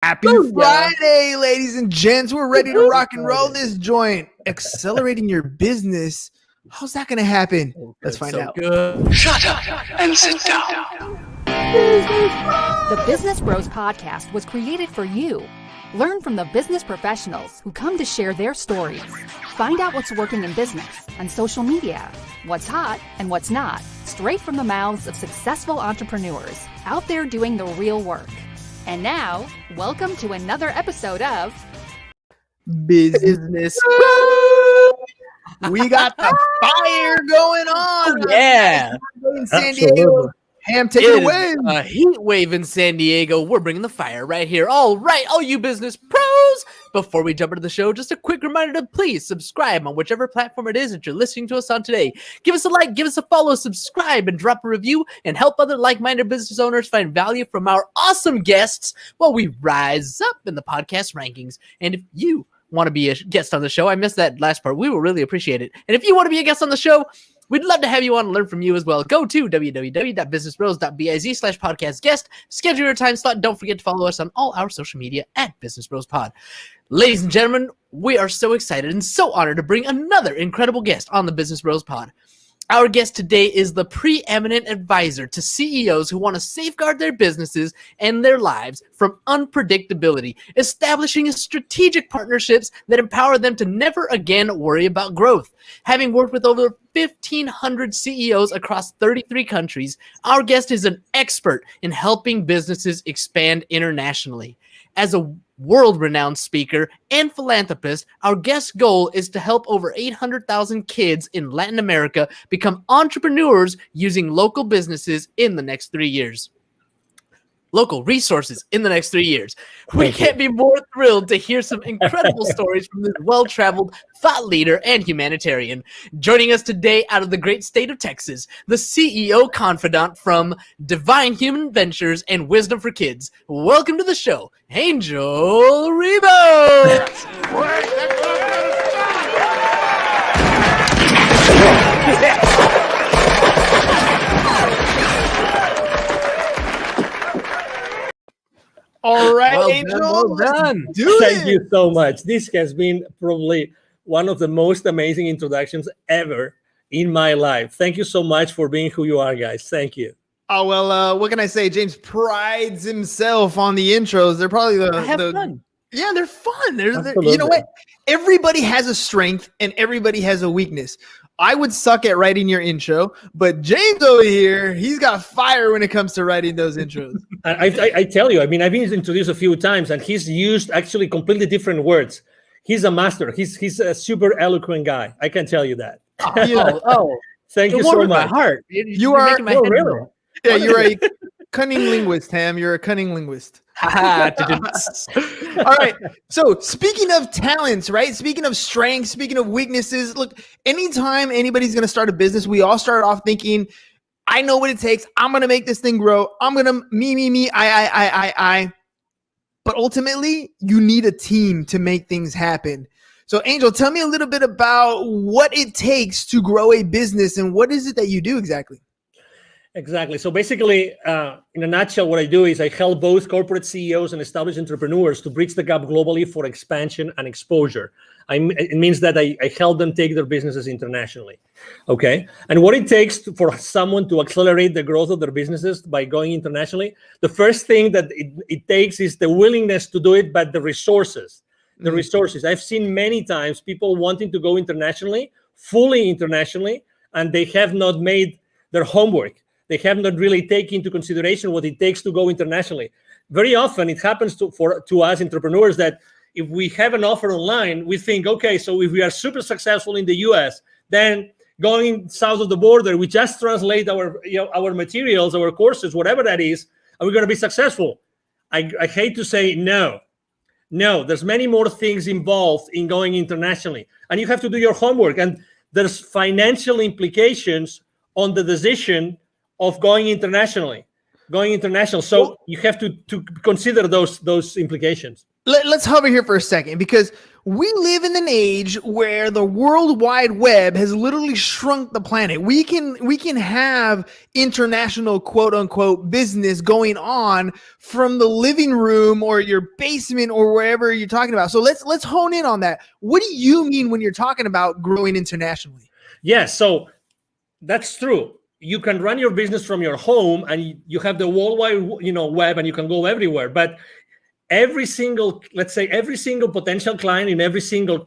Happy Friday, ladies and gents. We're ready to rock and roll this joint. Accelerating your business. How's that going to happen? Let's find out. Good. Shut up and sit down. The Business Bros Podcast was created for you. Learn from the business professionals who come to share their stories. Find out what's working in business, on social media, what's hot and what's not, straight from the mouths of successful entrepreneurs out there doing the real work. And now, welcome to another episode of Business. We got the fire going on. Yeah. In San Diego. Ham, take it away. A heat wave in San Diego. We're bringing the fire right here. All right, all you business pros. Before we jump into the show, just a quick reminder to please subscribe on whichever platform it is that you're listening to us on today. Give us a like, give us a follow, subscribe, and drop a review, and help other like-minded business owners find value from our awesome guests while we rise up in the podcast rankings. And if you want to be a guest on the show, I missed that last part, we will really appreciate it. And if you want to be a guest on the show, we'd love to have you on and learn from you as well. Go to www.businessbros.biz/podcast guest. Schedule your time slot. Don't forget to follow us on all our social media at Business Bros Pod. Ladies and gentlemen, we are so excited and so honored to bring another incredible guest on the Business Bros Pod. Our guest today is the preeminent advisor to CEOs who want to safeguard their businesses and their lives from unpredictability, establishing strategic partnerships that empower them to never again worry about growth. Having worked with over 1,500 CEOs across 33 countries, our guest is an expert in helping businesses expand internationally. As a world-renowned speaker and philanthropist, our guest's goal is to help over 800,000 kids in Latin America become entrepreneurs using local businesses in the next 3 years. Local resources in the next 3 years. We can't be more thrilled to hear some incredible stories from this well-traveled thought leader and humanitarian. Joining us today out of the great state of Texas, the CEO Confidant from Divine Human Ventures and Wisdom for Kids. Welcome to the show, Angel Ribo. All right, Well Angel. done. Thank you so much. This has been probably one of the most amazing introductions ever in my life. Thank you so much for being who you are, guys. Thank you. Oh, well, what can I say? James prides himself on the intros. They're probably Fun. Yeah, they're fun. They're you know what? Everybody has a strength and everybody has a weakness. I would suck at writing your intro, but James over here, he's got fire when it comes to writing those intros. I tell you, I mean, I've been introduced a few times, and he's used actually completely different words. He's a master. He's a super eloquent guy. I can tell you that. Thank you so much. My heart. You are making my head really? roll. Yeah, you're a cunning linguist, Ham. You're a cunning linguist. All right. So speaking of talents, right? Speaking of strengths, speaking of weaknesses, look, anytime anybody's going to start a business, we all start off thinking, I know what it takes. I'm going to make this thing grow. I'm going to me, I. But ultimately, you need a team to make things happen. So Angel, tell me a little bit about what it takes to grow a business and what is it that you do exactly? Exactly. So basically, in a nutshell, what I do is I help both corporate CEOs and established entrepreneurs to bridge the gap globally for expansion and exposure. It means that I help them take their businesses internationally. Okay. And what it takes for someone to accelerate the growth of their businesses by going internationally, the first thing that it takes is the willingness to do it, but the resources. The resources. I've seen many times people wanting to go internationally, fully internationally, and they have not made their homework. They have not really taken into consideration what it takes to go internationally. Very often it happens to us entrepreneurs that if we have an offer online, we think, okay, so if we are super successful in the US, then going south of the border, we just translate our materials, our courses, whatever that is, and we're going to be successful. I hate to say no. No, there's many more things involved in going internationally, and you have to do your homework. And there's financial implications on the decision of going international. So you have to consider those implications. Let's hover here for a second, because we live in an age where the World Wide Web has literally shrunk the planet. We can have international quote unquote business going on from the living room or your basement or wherever you're talking about. So let's hone in on that. What do you mean when you're talking about growing internationally? Yes, so that's true. You can run your business from your home, and you have the worldwide, web, and you can go everywhere. But every single potential client in every single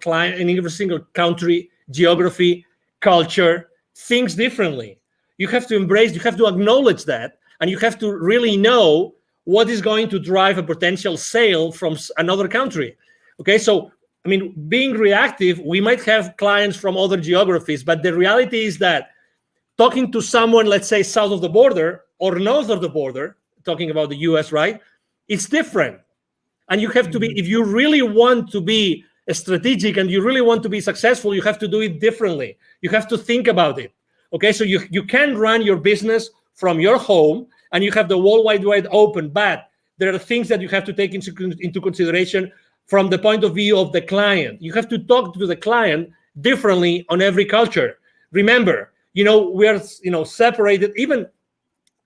country, geography, culture thinks differently. You have to embrace, you have to acknowledge that, and you have to really know what is going to drive a potential sale from another country. Okay, so I mean, being reactive, we might have clients from other geographies, but the reality is that talking to someone, let's say south of the border or north of the border, talking about the US, right? It's different. And you have to be, if you really want to be strategic and you really want to be successful, you have to do it differently. You have to think about it. Okay, so you can run your business from your home and you have the World Wide Web open, but there are things that you have to take into consideration from the point of view of the client. You have to talk to the client differently on every culture. Remember, we are, separated, even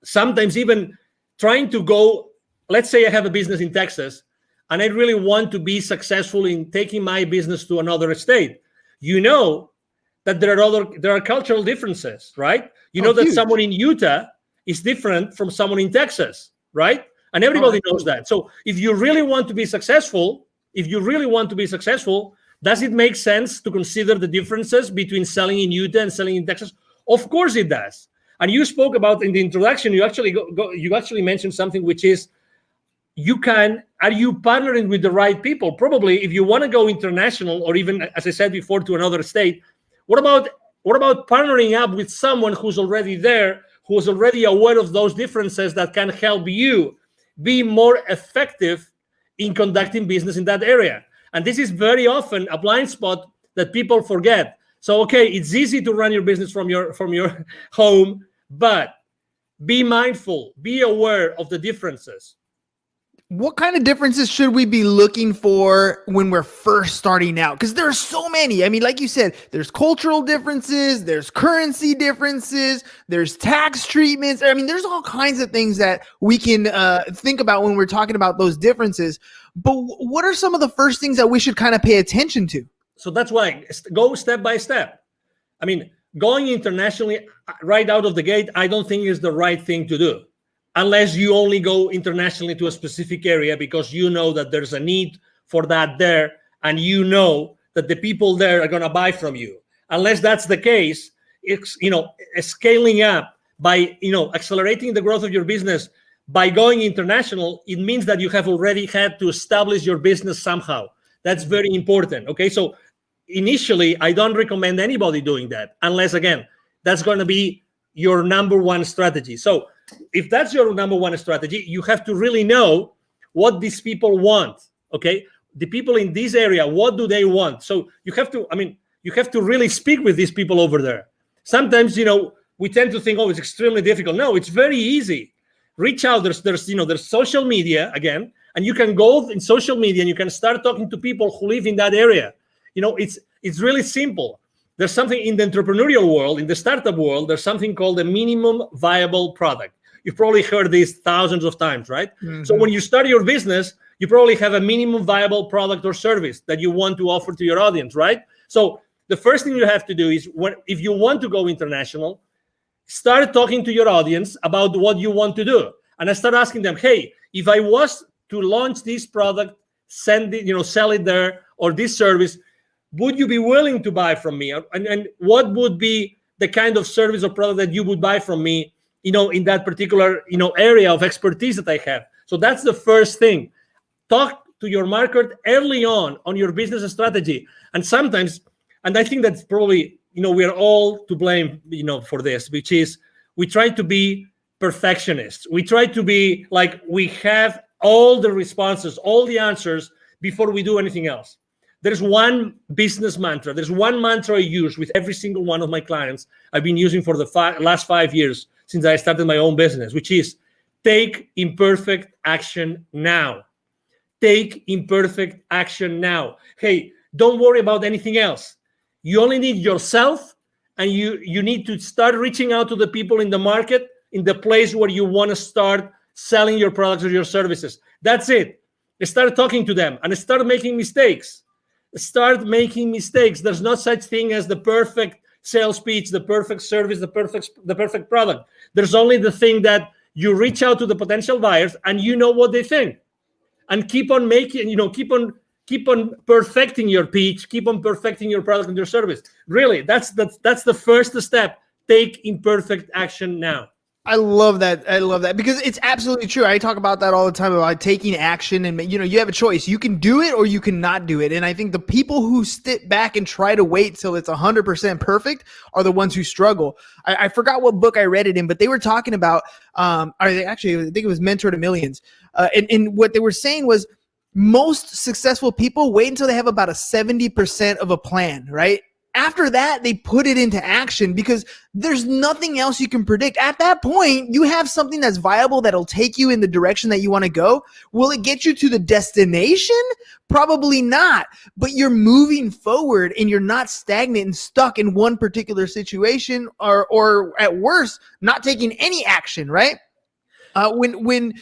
sometimes even trying to go, let's say I have a business in Texas and I really want to be successful in taking my business to another state. That there are cultural differences, right? That huge. Someone in Utah is different from someone in Texas, right? And everybody knows that. So if you really want to be successful, does it make sense to consider the differences between selling in Utah and selling in Texas? Of course it does. And you spoke about in the introduction, you actually mentioned something, which is, are you partnering with the right people? Probably if you want to go international, or even, as I said before, to another state, what about partnering up with someone who's already there, who's already aware of those differences, that can help you be more effective in conducting business in that area? And this is very often a blind spot that people forget. So, okay, it's easy to run your business from your home, but be mindful, be aware of the differences. What kind of differences should we be looking for when we're first starting out? Because there are so many. I mean, like you said, there's cultural differences, there's currency differences, there's tax treatments. I mean, there's all kinds of things that we can think about when we're talking about those differences. But what are some of the first things that we should kind of pay attention to? So that's why go step by step. I mean, going internationally right out of the gate, I don't think is the right thing to do, unless you only go internationally to a specific area because you know that there's a need for that there, and you know that the people there are going to buy from you. Unless that's the case, it's scaling up by accelerating the growth of your business by going international. It means that you have already had to establish your business somehow. That's very important. Okay, so initially, I don't recommend anybody doing that unless, again, that's going to be your number one strategy. So if that's your number one strategy, you have to really know what these people want. Okay, the people in this area, what do they want? So you have to really speak with these people over there. Sometimes, we tend to think, oh, it's extremely difficult. No, it's very easy. Reach out. There's social media again, and you can go in social media and you can start talking to people who live in that area. It's really simple. There's something in the entrepreneurial world, in the startup world, there's something called a minimum viable product. You've probably heard this thousands of times, right? Mm-hmm. So when you start your business, you probably have a minimum viable product or service that you want to offer to your audience, right? So the first thing you have to do is, if you want to go international, start talking to your audience about what you want to do. And I start asking them, hey, if I was to launch this product, sell it there, or this service, would you be willing to buy from me? And what would be the kind of service or product that you would buy from me, in that particular, area of expertise that I have? So that's the first thing. Talk to your market early on your business strategy. And sometimes, and I think that's probably, we are all to blame, for this, which is we try to be perfectionists. We try to be like, we have all the responses, all the answers before we do anything else. There's one business mantra. There's one mantra I use with every single one of my clients. I've been using for the last 5 years since I started my own business, which is take imperfect action now. Take imperfect action now. Hey, Don't worry about anything else. You only need yourself, and you need to start reaching out to the people in the market, in the place where you want to start selling your products or your services. That's it. Start talking to them and start making mistakes. Start making mistakes. There's no such thing as the perfect sales pitch, the perfect service, the perfect product. There's only the thing that you reach out to the potential buyers and you know what they think, and keep on making, keep on perfecting your pitch, keep on perfecting your product and your service. Really, that's the first step. Take imperfect action now. I love that. I love that because it's absolutely true. I talk about that all the time about taking action, and you have a choice. You can do it or you cannot do it. And I think the people who sit back and try to wait till it's 100% perfect are the ones who struggle. I forgot what book I read it in, but they were talking about, I think it was Mentor to Millions. And what they were saying was most successful people wait until they have about a 70% of a plan, right? After that, they put it into action because there's nothing else you can predict. At that point, you have something that's viable that'll take you in the direction that you want to go. Will it get you to the destination? Probably not. But you're moving forward and you're not stagnant and stuck in one particular situation or at worst, not taking any action, right? When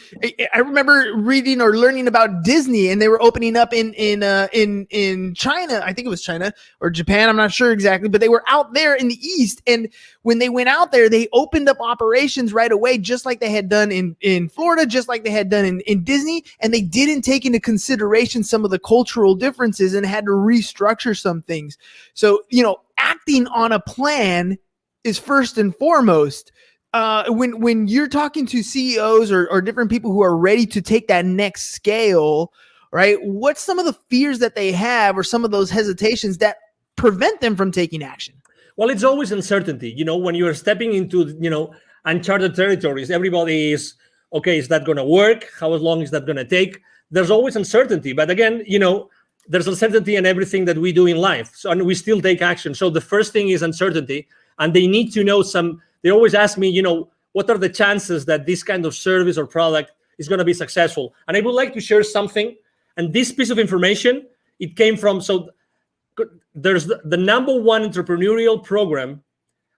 I remember reading or learning about Disney, and they were opening up in China, I think it was China or Japan, I'm not sure exactly, but they were out there in the East. And when they went out there, they opened up operations right away, just like they had done in Florida, just like they had done in Disney. And they didn't take into consideration some of the cultural differences and had to restructure some things. So, acting on a plan is first and foremost. When you're talking to CEOs or different people who are ready to take that next scale, right? What's some of the fears that they have or some of those hesitations that prevent them from taking action? Well, it's always uncertainty. When you're stepping into, uncharted territories, everybody is, okay, is that going to work? How long is that going to take? There's always uncertainty. But again, there's uncertainty in everything that we do in life. So, and we still take action. So the first thing is uncertainty. And they need to know they always ask me, what are the chances that this kind of service or product is going to be successful? And I would like to share something. And this piece of information, it came from, there's the number one entrepreneurial program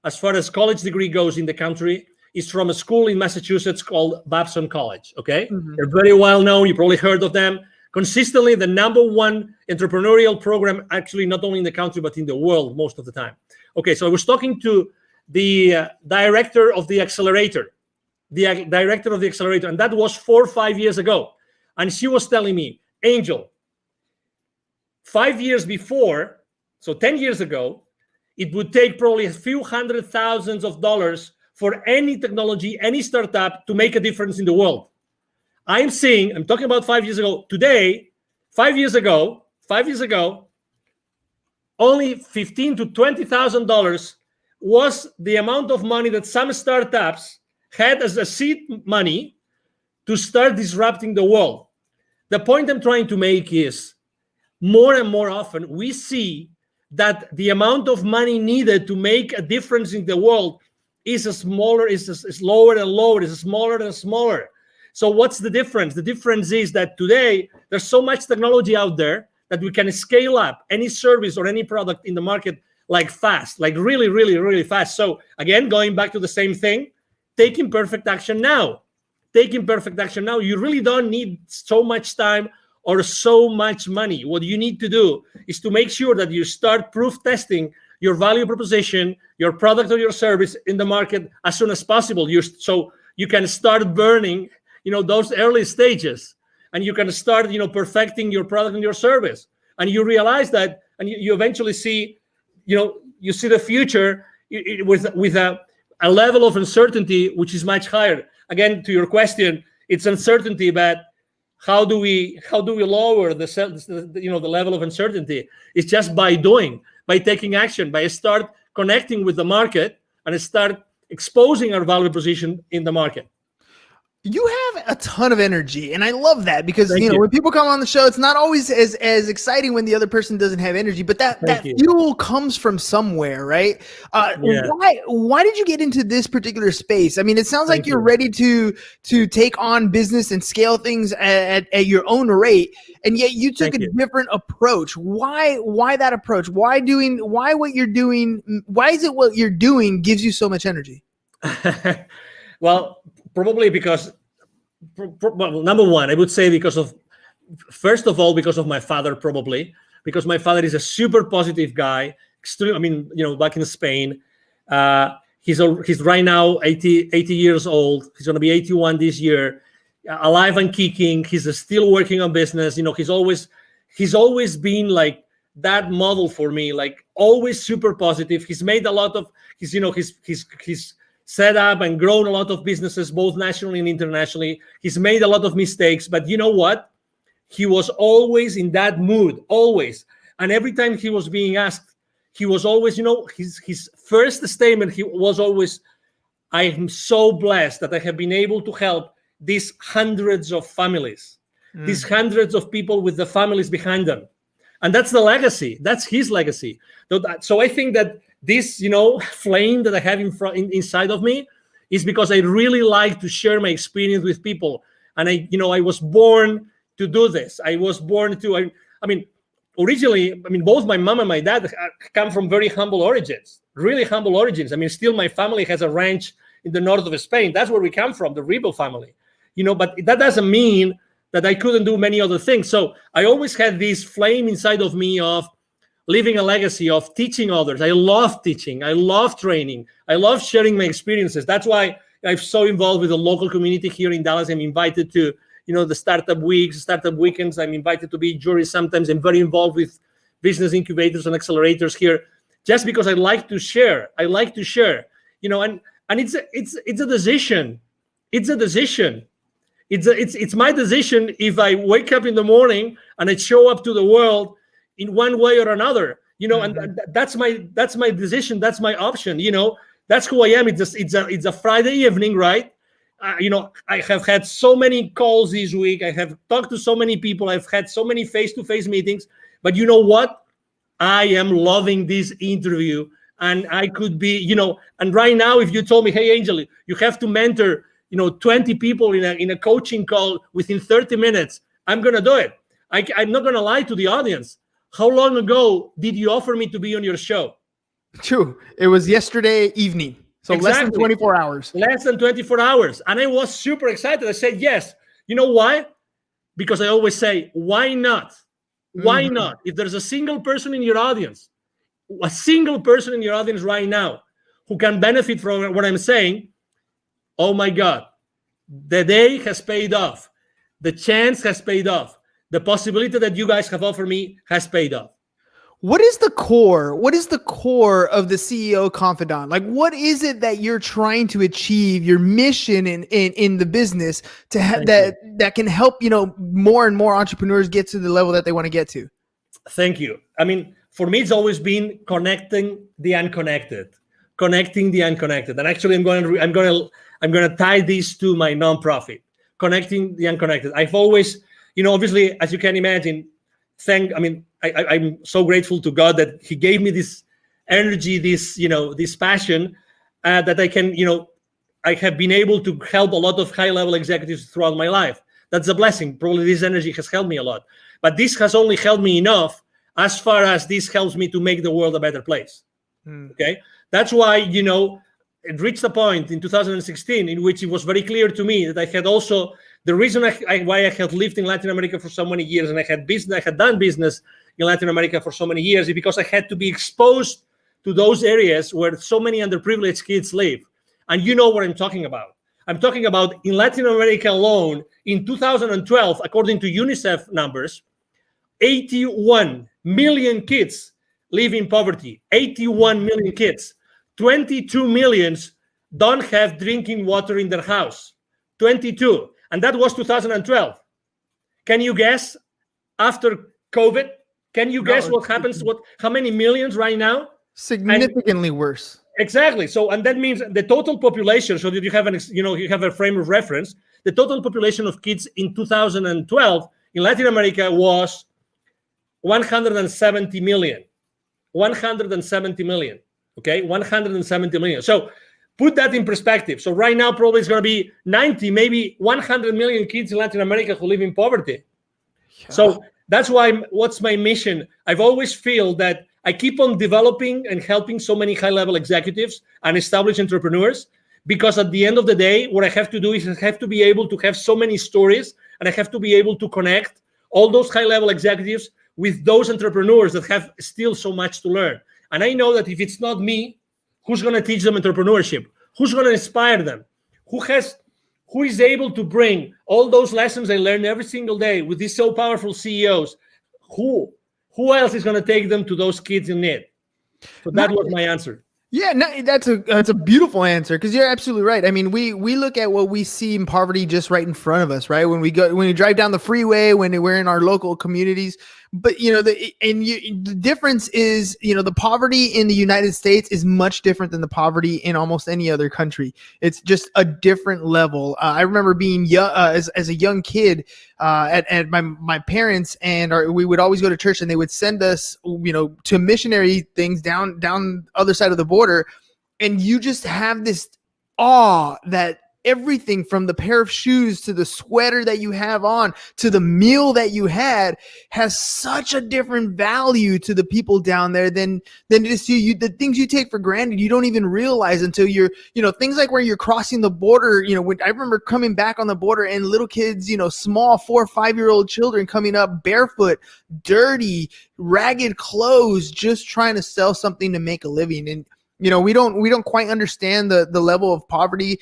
as far as college degree goes in the country is from a school in Massachusetts called Babson College, okay? Mm-hmm. They're very well known. You probably heard of them. Consistently, the number one entrepreneurial program, actually not only in the country, but in the world most of the time. Okay, so I was talking to the director of the accelerator, and that was 4 or 5 years ago. And she was telling me, Angel, 5 years before, so 10 years ago, it would take probably a few $100,000s for any technology, any startup to make a difference in the world. I'm talking about 5 years ago. Today, 5 years ago, only $15,000 to $20,000 was the amount of money that some startups had as a seed money to start disrupting the world. The point I'm trying to make is more and more often we see that the amount of money needed to make a difference in the world is lower and lower, is smaller and smaller. So what's the difference? The difference is that today there's so much technology out there that we can scale up any service or any product in the market like fast, like really, really, really fast. So again, going back to the same thing, take imperfect action now. You really don't need so much time or so much money. What you need to do is to make sure that you start proof testing your value proposition, your product or your service in the market as soon as possible. So you can start burning, those early stages, and you can start, perfecting your product and your service. And you realize that, and you eventually see, you see the future with a level of uncertainty which is much higher. Again, to your question, it's uncertainty, but how do we lower the level of uncertainty? It's just by taking action, by start connecting with the market and start exposing our value proposition in the market. You have a ton of energy, and I love that because Thank you. when people come on the show, it's not always as exciting when the other person doesn't have energy, but that Thank you. fuel comes from somewhere, right? Yeah. Why did you get into this particular space? I mean, it sounds like Thank you're you. ready to take on business and scale things at your own rate, and yet you took Thank a you. different approach. Why that approach? Why what you're doing? Why is it what you're doing gives you so much energy? Well, probably because, well, number one, I would say first of all, because of my father, probably because my father is a super positive guy. Extreme. I mean, back in Spain, he's right now 80 years old. He's going to be 81 this year, alive and kicking. He's still working on business. He's always been like that model for me, like always super positive. He's made a lot of he's set up and grown a lot of businesses, both nationally and internationally. He's made a lot of mistakes, but you know what? He was always in that mood, always. And every time he was being asked, he was always, his first statement, he was always, I am so blessed that I have been able to help these hundreds of families, these hundreds of people with the families behind them. And that's the legacy. That's his legacy. So I think that this, flame that I have inside of me is because I really like to share my experience with people. And I was born to do this. I was born to, originally, both my mom and my dad come from very humble origins, really humble origins. Still my family has a ranch in the north of Spain. That's where we come from, the Ribo family, but that doesn't mean that I couldn't do many other things. So I always had this flame inside of me of leaving a legacy, of teaching others. I love teaching. I love training. I love sharing my experiences. That's why I'm so involved with the local community here in Dallas. I'm invited to, the startup weeks, startup weekends. I'm invited to be jury sometimes. I'm very involved with business incubators and accelerators here, just because I like to share. I like to share, and it's a decision. It's a decision. It's my decision if I wake up in the morning and I show up to the world in one way or another, and that's my decision. That's my option. That's who I am. It's a Friday evening, right? I have had so many calls this week. I have talked to so many people. I've had so many face-to-face meetings. But you know what? I am loving this interview, and I could be, and right now, if you told me, hey, Angel, you have to mentor, 20 people in a coaching call within 30 minutes, I'm gonna do it. I'm not gonna lie to the audience. How long ago did you offer me to be on your show? True. It was yesterday evening. So Exactly. less than 24 hours. Less than 24 hours. And I was super excited. I said, yes. You know why? Because I always say, why not? Why not? If there's a single person in your audience right now who can benefit from what I'm saying, oh my God, the day has paid off. The chance has paid off. The possibility that you guys have offered me has paid off. What is the core? What is the core of the CEO Confidant? Like, what is it that you're trying to achieve? Your mission in the business to have that can help more and more entrepreneurs get to the level that they want to get to. Thank you. For me, it's always been connecting the unconnected. And actually, I'm going to tie this to my nonprofit, connecting the unconnected. I've always, obviously, as you can imagine, I'm so grateful to God that He gave me this energy, this passion that I can, I have been able to help a lot of high-level executives throughout my life. That's a blessing. Probably this energy has helped me a lot. But this has only helped me enough as far as this helps me to make the world a better place. Okay? That's why, it reached a point in 2016 in which it was very clear to me that I had also, the reason why I had lived in Latin America for so many years and I had done business in Latin America for so many years is because I had to be exposed to those areas where so many underprivileged kids live. And you know what I'm talking about. I'm talking about in Latin America alone, in 2012, according to UNICEF numbers, 81 million kids live in poverty. 81 million kids. 22 millions don't have drinking water in their house. 22. And that was 2012. Can you guess after COVID? Can you guess what happens? How many millions right now? Significantly worse. Exactly. So, and that means the total population, so that you have you have a frame of reference. the total population of kids in 2012 in Latin America was 170 million. 170 million. Okay, 170 million. So put that in perspective. So right now, probably it's going to be 90, maybe 100 million kids in Latin America who live in poverty. Yeah. So that's why, what's my mission? I've always feel that I keep on developing and helping so many high-level executives and established entrepreneurs, because at the end of the day, what I have to do is I have to be able to have so many stories, and I have to be able to connect all those high-level executives with those entrepreneurs that have still so much to learn. And I know that if it's not me, who's going to teach them entrepreneurship? Who's going to inspire them? Who is able to bring all those lessons I learn every single day with these so powerful CEOs? Who else is going to take them to those kids in need? So that was my answer. Yeah, no, that's a beautiful answer, because you're absolutely right. I mean, we look at what we see in poverty just right in front of us, right? When we drive down the freeway, when we're in our local communities. But the difference is, the poverty in the United States is much different than the poverty in almost any other country. It's just a different level. I remember being young, as a young kid, at my parents, and we would always go to church, and they would send us, to missionary things down the other side of the border, and you just have this awe that everything from the pair of shoes to the sweater that you have on to the meal that you had has such a different value to the people down there than just you. The things you take for granted, you don't even realize until you're, things like where you're crossing the border. When I remember coming back on the border and little kids, small 4 or 5-year-old children coming up barefoot, dirty, ragged clothes, just trying to sell something to make a living. And we don't quite understand the level of poverty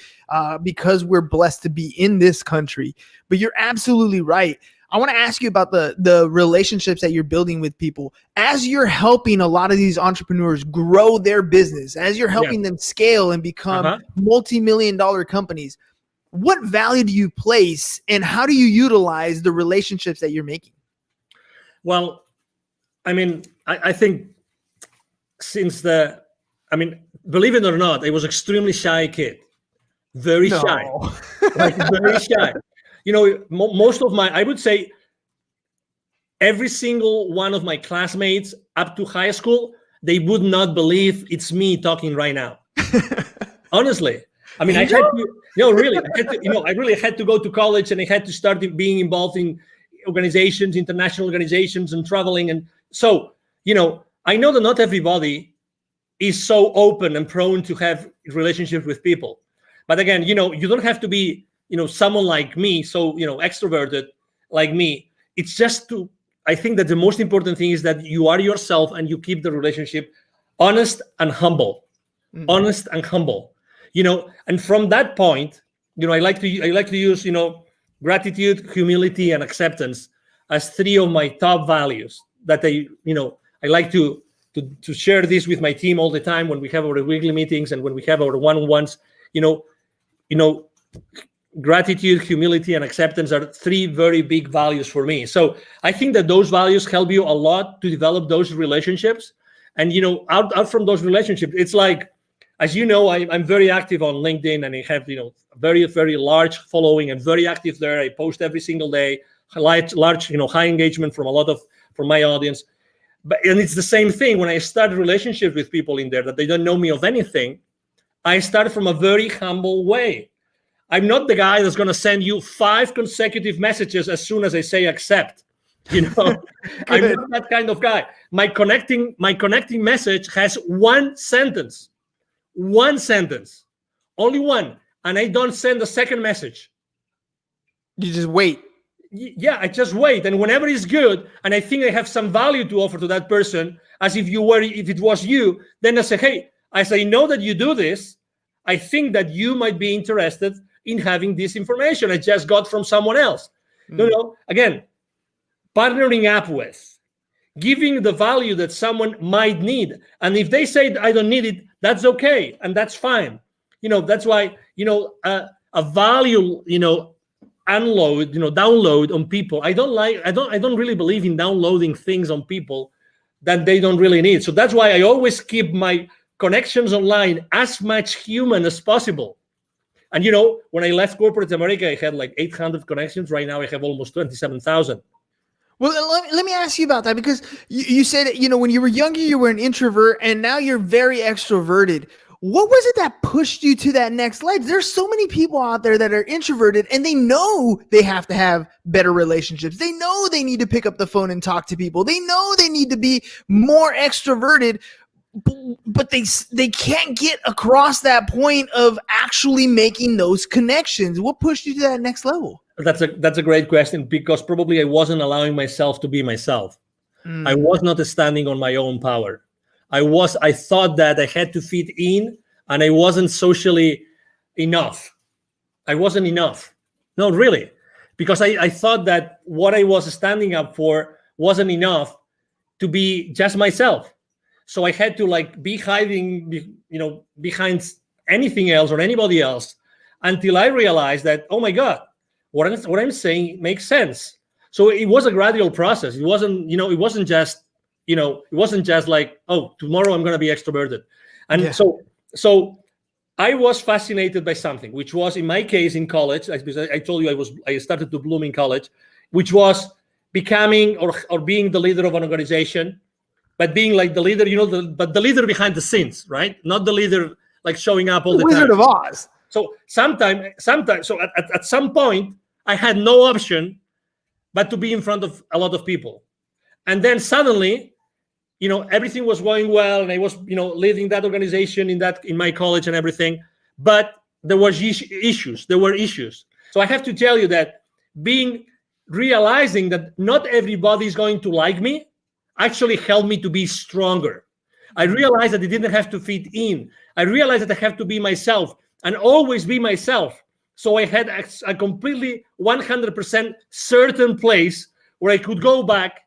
because we're blessed to be in this country. But you're absolutely right. I want to ask you about the relationships that you're building with people as you're helping a lot of these entrepreneurs grow their business, as you're helping them scale and become multi-million-dollar companies. What value do you place, and how do you utilize the relationships that you're making? Well, I mean, I think believe it or not, I was extremely shy kid, very shy, very shy. Most of I would say every single one of my classmates up to high school, they would not believe it's me talking right now. Honestly. I mean, I had to, really, I really had to go to college, and I had to start being involved in organizations, international organizations, and traveling. And so, I know that not everybody is so open and prone to have relationships with people. But again, you don't have to be, someone like me, so, extroverted like me. It's just I think that the most important thing is that you are yourself and you keep the relationship honest and humble. Honest and humble. And from that point, I like to use, gratitude, humility, and acceptance as 3 of my top values that I like to share this with my team all the time when we have our weekly meetings and when we have our one-on-ones. Gratitude, humility, and acceptance are 3 very big values for me. So I think that those values help you a lot to develop those relationships. And out from those relationships, it's like, as you know, I'm very active on LinkedIn, and I have very, very large following and very active there. I post every single day, large high engagement from my audience. And it's the same thing when I start relationships with people in there that they don't know me of anything. I start from a very humble way. I'm not the guy that's going to send you 5 consecutive messages as soon as I say accept. I'm not that kind of guy. My connecting message has 1 sentence, only 1, and I don't send a second message. You just wait. Yeah, I just wait, and whenever it's good, and I think I have some value to offer to that person, as if it was you, then I say, hey, as I know that you do this, I think that you might be interested in having this information I just got from someone else. Again, partnering up with, giving the value that someone might need, and if they say I don't need it, that's okay, and that's fine. That's why a value download on people. I don't really believe in downloading things on people that they don't really need. So that's why I always keep my connections online as much human as possible. And when I left corporate America, I had like 800 connections. Right now, I have almost 27,000. Well, let me ask you about that, because you said, when you were younger, you were an introvert, and now you're very extroverted. What was it that pushed you to that next level? There's so many people out there that are introverted, and they know they have to have better relationships. They know they need to pick up the phone and talk to people. They know they need to be more extroverted, but they can't get across that point of actually making those connections. What pushed you to that next level? That's a great question, because probably I wasn't allowing myself to be myself. I was not standing on my own power. I thought that I had to fit in, and I wasn't socially enough. I wasn't enough. No, really. Because I thought that what I was standing up for wasn't enough to be just myself. So I had to be hiding, behind anything else or anybody else, until I realized that, oh my God, what I'm saying makes sense. So it was a gradual process. It wasn't just like, oh, tomorrow I'm going to be extroverted. And so I was fascinated by something, which was, in my case, in college, because I told you I started to bloom in college, which was becoming or being the leader of an organization, but being like the leader, but the leader behind the scenes, right? Not the leader like showing up all the time. Wizard of Oz. So sometimes, so at some point, I had no option but to be in front of a lot of people. And then suddenly, everything was going well, and I was, leading that organization in my college and everything. But there were issues. So I have to tell you that realizing that not everybody is going to like me actually helped me to be stronger. I realized that I didn't have to fit in. I realized that I have to be myself and always be myself. So I had a completely 100% certain place where I could go back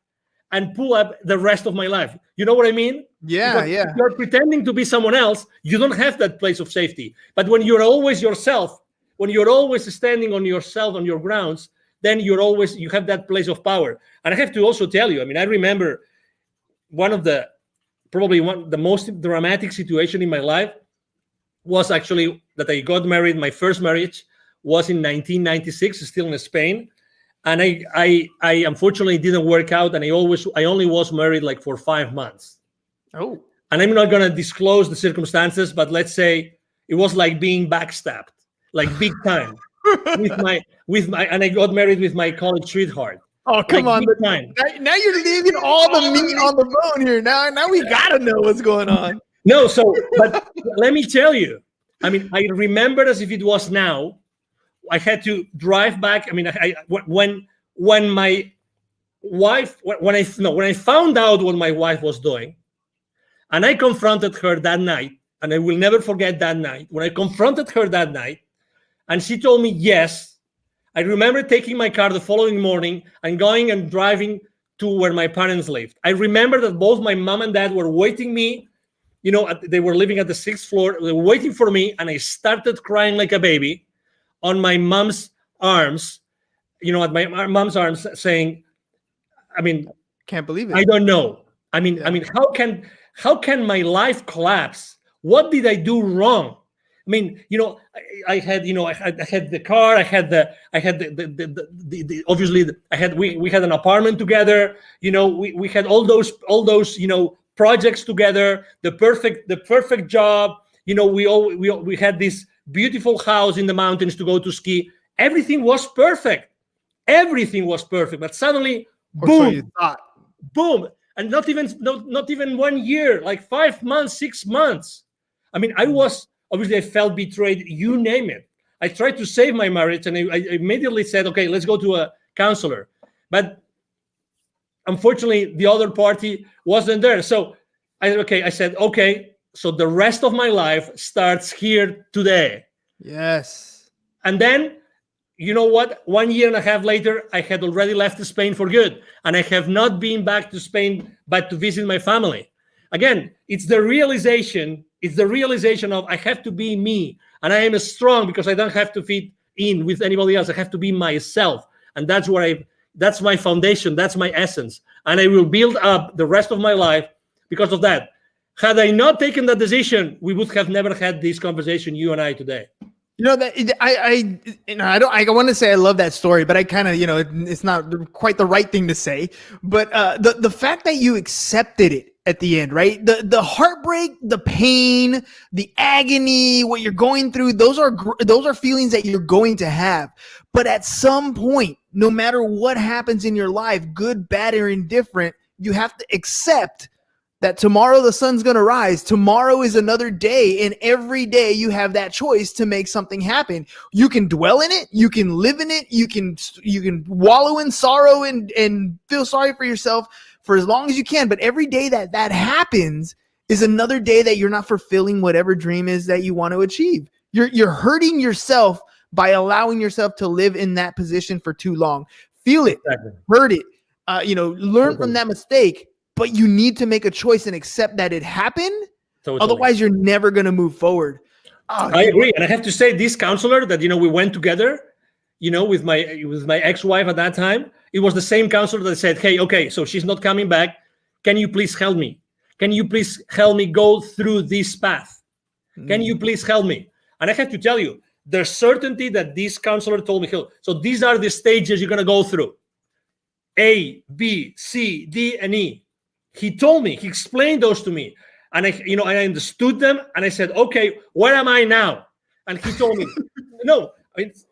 and pull up the rest of my life. You know what I mean? Yeah, because if you're pretending to be someone else, you don't have that place of safety. But when you're always yourself, when you're always standing on yourself, on your grounds, then you have that place of power. And I have to also tell you, I remember the most dramatic situation in my life was actually that I got married. My first marriage was in 1996, still in Spain. And I unfortunately didn't work out, and I only was married like for 5 months. Oh. And I'm not gonna disclose the circumstances, but let's say it was like being backstabbed, like big time. And I got married with my college sweetheart. Oh, come on. Now you're leaving all the meat on the bone here. Now we gotta know what's going on. No, but let me tell you, I remember as if it was now. I had to drive back. When I found out what my wife was doing, and I confronted her that night, and I will never forget that night, when I confronted her that night, and she told me yes, I remember taking my car the following morning and going and driving to where my parents lived. I remember that both my mom and dad were waiting me, they were living at the 6th floor, they were waiting for me, and I started crying like a baby on my mom's arms, at my mom's arms, saying, can't believe it. I don't know. How can my life collapse? What did I do wrong? I had the car, we had an apartment together. We had all those projects together, the perfect job. We had this beautiful house in the mountains to go to ski. Everything was perfect. But suddenly, boom, so you thought. Boom, and not even 1 year, like 5 months, 6 months. I felt betrayed. You name it. I tried to save my marriage, and I immediately said, okay, let's go to a counselor. But unfortunately, the other party wasn't there. So I said, okay. So the rest of my life starts here today. Yes. And then, you know what? 1 year and a half later, I had already left Spain for good. And I have not been back to Spain, but to visit my family. Again, it's the realization of I have to be me. And I am strong because I don't have to fit in with anybody else. I have to be myself. And that's my foundation. That's my essence. And I will build up the rest of my life because of that. Had I not taken that decision, we would have never had this conversation, you and I, today. You know that I want to say I love that story, but I kind of, it's not quite the right thing to say. But the fact that you accepted it at the end, right? The heartbreak, the pain, the agony, what you're going through, those are feelings that you're going to have. But at some point, no matter what happens in your life, good, bad, or indifferent, you have to accept that tomorrow the sun's going to rise. Tomorrow is another day, and every day you have that choice to make something happen. You can dwell in it, you can live in it, you can wallow in sorrow and feel sorry for yourself for as long as you can. But every day that happens is another day that you're not fulfilling whatever dream is that you want to achieve. You're hurting yourself by allowing yourself to live in that position for too long. Feel it, hurt it, learn from that mistake. But you need to make a choice and accept that it happened. Totally. Otherwise, you're never going to move forward. I agree. And I have to say, this counselor that, we went together, with my ex-wife at that time, it was the same counselor that said, hey, okay, so she's not coming back. Can you please help me? Can you please help me go through this path? Can you please help me? And I have to tell you, the certainty that this counselor told me, so these are the stages you're going to go through. A, B, C, D, and E. He told me, he explained those to me, and I understood them, and I said, okay, where am I now? And he told me, no, it's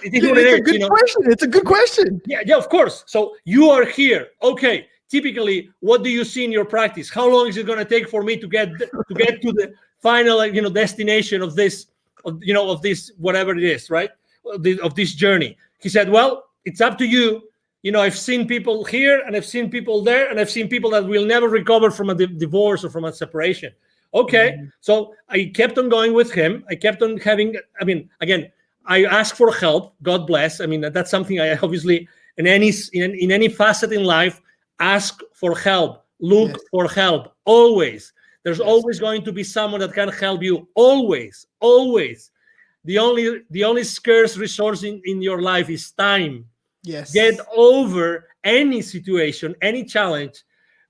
a good question. It's a good question. Yeah, of course. So you are here. Okay. Typically, what do you see in your practice? How long is it going to take for me to get to the final, destination of this, of this, whatever it is, right? Of this journey. He said, well, it's up to you. I've seen people here and I've seen people there, and I've seen people that will never recover from a divorce or from a separation. Okay. Mm-hmm. So I kept on going with him. I kept on having, again, I asked for help. God bless. That's something I obviously, in any facet in life, ask for help, look for help. Always. There's always going to be someone that can help you. Always. The only scarce resource in your life is time. Yes. Get over any situation, any challenge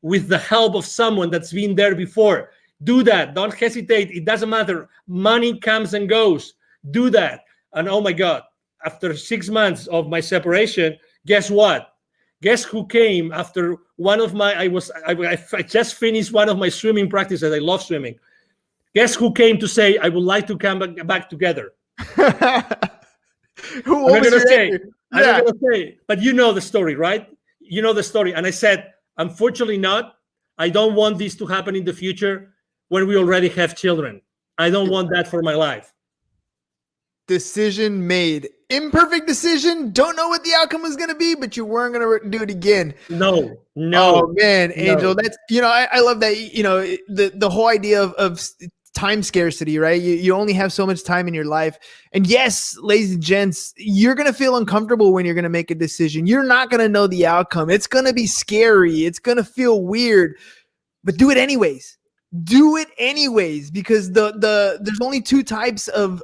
with the help of someone that's been there before. Do that. Don't hesitate. It doesn't matter. Money comes and goes. Do that. And oh my God, after 6 months of my separation, guess what? Guess who came after one of my, I just finished one of my swimming practices. I love swimming. Guess who came to say, I would like to come back together? Who was it? I'm not going to say, but you know the story, right? You know the story. And I said, unfortunately not. I don't want this to happen in the future when we already have children. I don't want that for my life. Decision made. Imperfect decision. Don't know what the outcome was going to be, but you weren't going to do it again. No. Oh man, Angel, that's, I love that, the whole idea of time scarcity, right? You only have so much time in your life. And yes, ladies and gents, you're going to feel uncomfortable when you're going to make a decision. You're not going to know the outcome. It's going to be scary. It's going to feel weird, but do it anyways. Do it anyways, because there's only two types of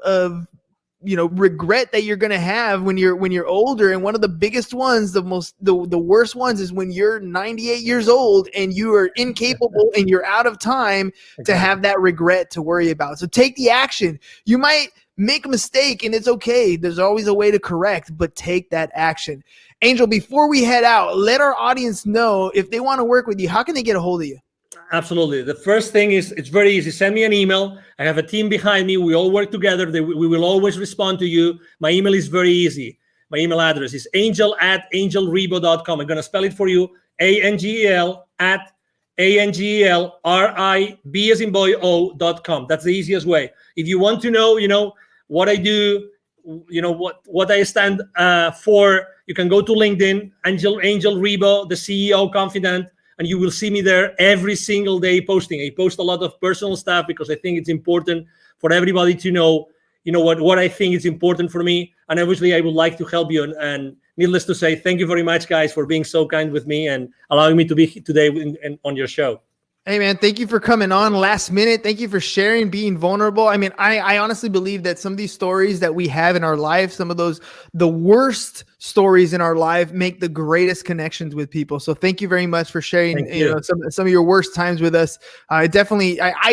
regret that you're going to have when you're older. And one of the biggest ones, the worst ones, is when you're 98 years old and you are incapable and you're out of time to have that regret to worry about. So take the action. You might make a mistake and it's okay. There's always a way to correct, but take that action. Angel, before we head out, let our audience know if they want to work with you, how can they get a hold of you? Absolutely. The first thing is, it's very easy. Send me an email. I have a team behind me. We all work together. We will always respond to you. My email is very easy. My email address is angel@angelribo.com. I'm going to spell it for you. ANGEL@ANGELRIB as in boy O.com. That's the easiest way. If you want to know, what I do, what I stand for, you can go to LinkedIn, Angel Ribo, the CEO, Confidant. And you will see me there every single day posting. I post a lot of personal stuff because I think it's important for everybody to know, what I think is important for me. And obviously, I would like to help you. And needless to say, thank you very much, guys, for being so kind with me and allowing me to be today on your show. Hey, man, thank you for coming on last minute. Thank you for sharing, being vulnerable. I honestly believe that some of these stories that we have in our life, some of the worst stories in our life, make the greatest connections with people. So thank you very much for sharing some of your worst times with us. I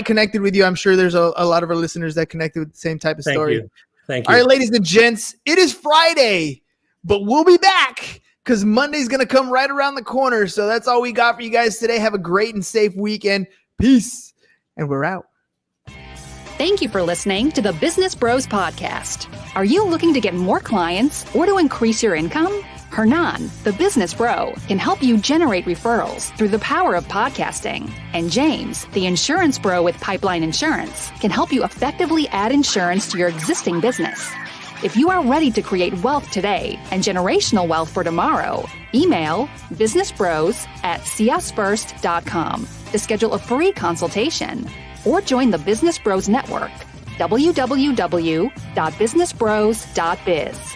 connected with you. I'm sure there's a lot of our listeners that connected with the same type of story. Thank you. All right, ladies and gents, it is Friday, but we'll be back because Monday's going to come right around the corner. So that's all we got for you guys today. Have a great and safe weekend. Peace. And we're out. Thank you for listening to the Business Bros Podcast. Are you looking to get more clients or to increase your income? Hernan, the business bro, can help you generate referrals through the power of podcasting. And James, the insurance bro with Pipeline Insurance, can help you effectively add insurance to your existing business. If you are ready to create wealth today and generational wealth for tomorrow, email businessbros@csfirst.com to schedule a free consultation or join the Business Bros Network, www.businessbros.biz.